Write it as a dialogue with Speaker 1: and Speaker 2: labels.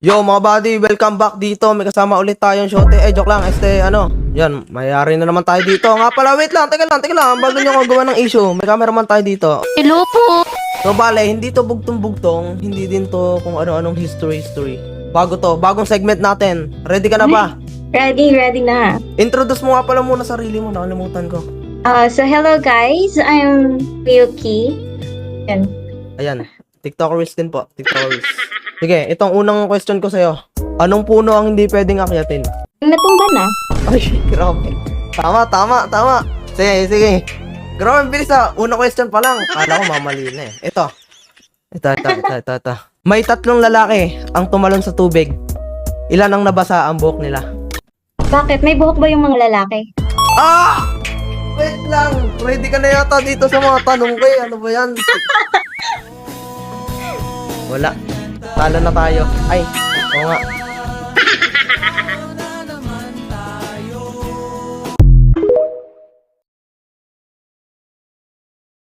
Speaker 1: Yo mga buddy, welcome back dito. May kasama ulit tayong Shote. Joke lang, yan, mayari na naman tayo dito. Nga pala, wait lang, teka lang. Bago nyo ako gawa ng issue, may cameraman tayo dito.
Speaker 2: Hello po.
Speaker 1: So bale, hindi to bugtong-bugtong, hindi din to kung ano-anong history. Bago to, bagong segment natin. Ready ka na ba?
Speaker 2: Ready na.
Speaker 1: Introduce mo nga pala muna sarili mo, nakalimutan ko.
Speaker 2: So hello guys, I'm Ryuki. Yan.
Speaker 1: Ayan, TikTokeris din po, TikTokeris. Sige, itong unang question ko sa'yo. Anong puno ang hindi pwedeng akyatin?
Speaker 2: Natumba na.
Speaker 1: Ay, grabe. Tama. Sige. Grabe, bilis ah. Unang question pa lang. Kala ko mamali na eh. Ito. May 3 lalaki ang tumalon sa tubig. Ilan ang nabasa ang buhok nila?
Speaker 2: Bakit? May buhok ba yung mga lalaki?
Speaker 1: Ah! Wait lang. Ready ka na yata dito sa mga tanong ko eh. Ano ba yan? Wala. Talo na tayo. Ay, oo nga.